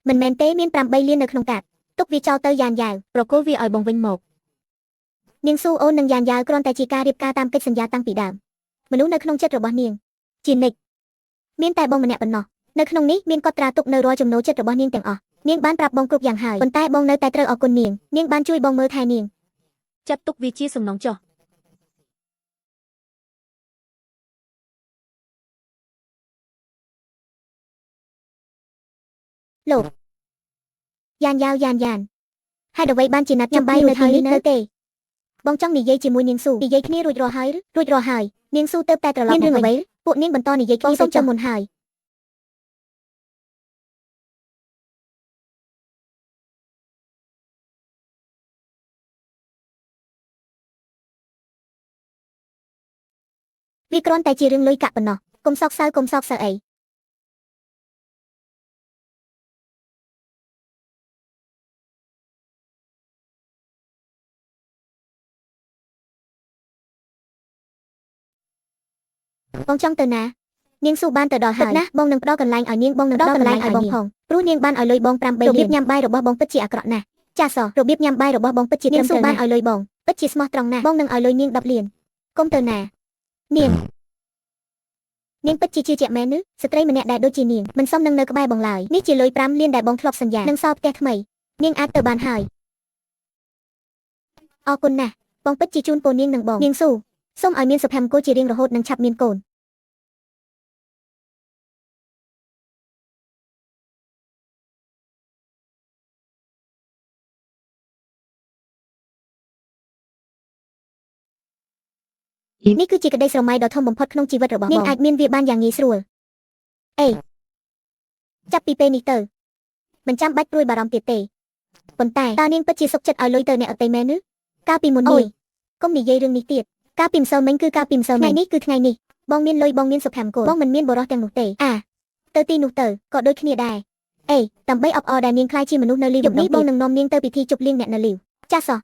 មិនមែនទេមាន8លាននៅក្នុងកាតទុកវាចោលទៅយ៉ានយ៉ាវប្រគល់វាឲ្យបងវិញមកនាងស៊ូអូននិងយ៉ានយ៉ាវគ្រាន់តែជាការរៀបការតាមកិច្ចសន្យាតាំងពីដើមមនុស្សនៅក្នុងចិត្តរបស់នាងជានិច្ចមានតែបងម្នាក់ប៉ុណ្ណោះនៅក្នុងនេះមានកត់ត្រាទុកនៅរាល់ចំណូលចិត្តរបស់នាងទាំងអស់នាងបានប្រាប់បងគ្រប់យ៉ាងហើយប៉ុន្តែបងនៅតែត្រូវអរគុណនាងបានជួយបងមើលថែនាងចាត់ទុកវាជាសំណងចុះលោកយ៉ានយ៉ាវហេតុអ្វីបានជាណាត់ចាំបាយនៅទីនេះនៅទេបងចង់និយាយជាមួយនាងស៊ូនិយាយគ្នារួចរាល់ហើយនាងស៊ូទៅតែត្រឡប់មកវិញពួកនាងបន្តនិយាយគ្នាទៅចាំមុនហើយវាគ្រាន់តែជារឿងលុយកាក់ប៉ុណ្ណោះកុំសោកសៅអីបងចង់ទៅណានាងស៊ូបានទៅដល់ហើយណាបងនឹងផ្ដល់កន្លែងឲ្យនាងបងនឹងផ្ដល់កន្លែងឲ្យបងផងព្រោះនាងបានឲ្យលុយបង8លានរបៀបញ៉ាំបាយរបស់បងពិតជាអាក្រក់ណាស់ចាសរបៀបញ៉ាំបាយរបស់បងពិតជានាងស៊ូបានឲ្យលុយបងពិតជាស្មោះត្រង់ណាស់បងនឹងឲ្យលុយនាង10លានកុំទៅណានាងពិតជាជឿជាក់មែនឬស្ត្រីម្នាក់ដែលដូចជានាងមិនសមនឹងនៅក្បែរបងឡើយនេះជាលុយ5លានដែលបងធ្លាប់សន្យានឹងសល់ផ្ទះថ្មីនាងអាចទៅបានហើយអរគុណណាស់បងពិតជាជូនពរនាងនឹងបងនាងស៊ូសូមឲ្យមានសុភមង្គលជារៀងរហូតនិងឆាប់មានកូននេះគឺជាក្តីស្រមៃដ៏ធំបំផុតក្នុងជីវិតរបស់បងនាងអាចមានវាបានយ៉ាងងាយស្រួលអេចាប់ពីពេលនេះទៅមិនចាំបាច់ព្រួយបារម្ភទៀតទេប៉ុន្តែតើនាងពិតជាសុខចិត្តឲ្យលុយទៅអ្នកអត់ទេមែនឬកាលពីមុននេះកុំនិយាយរឿងនេះទៀតកាលពីម្សិលមិញគឺកាលពីម្សិលមិញថ្ងៃនេះគឺថ្ងៃនេះបងមានលុយបងមានសុភមង្គលបងមិនមានបរិសទាំងនោះទេទៅទីនោះទៅក៏ដូចគ្នាដែរដើម្បីអបអរដែលនាងខ្លាយជាមនុស្សនៅលីវយប់នេះបងនឹងនាំនាងទៅពិធីជប់លៀងអ្នកនៅលីវចាសសោះ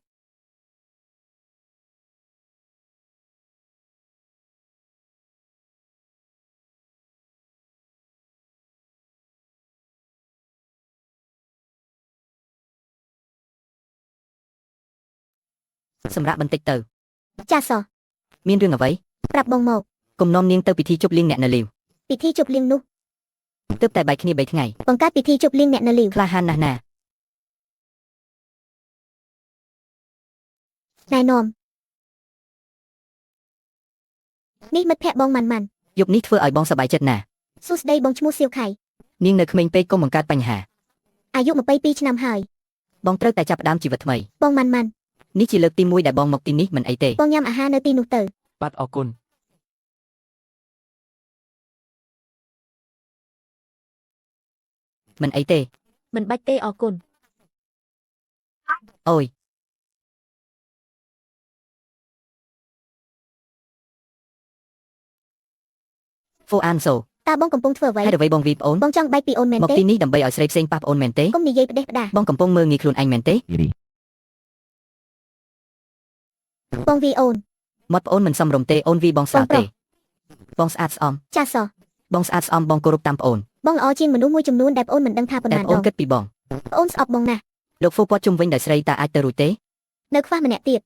សម្រាប់បន្តិចទៅចាសសោះមានរឿងអ្វីប្រាប់បងមកកុំនាំនាងទៅពិធីជប់លៀងអ្នកនៅលីវពិធីជប់លៀងនោះទើបតែបែកគ្នា3ថ្ងៃបង្កើតពិធីជប់លៀងអ្នកនៅលីវក្លាហានណាស់ណាណែនាំនេះមិត្តភក្តិបងម៉ាន់យប់នេះធ្វើឲ្យបងសប្បាយចិត្តណាស់សួស្ដីបងឈ្មោះសៀវខៃនាងនៅក្មេងពេកកុំបង្កើតបញ្ហាអាយុ22ឆ្នាំហើយបងត្រូវតែចាប់ផ្ដើមជីវិតថ្មីបងម៉ាន់នេះជាលើកទី1ដែលបងមកទីនេះមិនអីទេបងញ៉ាំអាហារនៅទីនោះទៅបាទអរគុណមិនអីទេមិនបាច់ទេអរគុណអូយហ្វូអានសូតើបងកំពុងធ្វើអ្វីហេតុអ្វីបងវីប្អូនបងចង់បែកពីអូនមែនទេមកទីនេះដើម្បីឲ្យស្រីផ្សេងប៉ះប្អូនមែនទេកុំនិយាយផ្ដេសផ្ដាសបងកំពុងមើលងាយខ្លួនឯងមែនទេបងវីអូនមាត់ប្អូនមិនសមរម្យទេអូនវីបងស្អាតទេបងស្អាតស្អំចាសសោះបងស្អាតស្អំបងគោរពតាមប្អូនបងល្អជាងមនុស្សមួយចំនួនដែលប្អូនមិនដឹងថាប៉ុណ្ណាប្អូនគិតពីបងប្អូនស្អប់បងណាស់លោកហ្វូព័ទ្ធជុំវិញដោយស្រីតើអាចទៅរួចទេនៅខ្វះម្នាក់ទៀត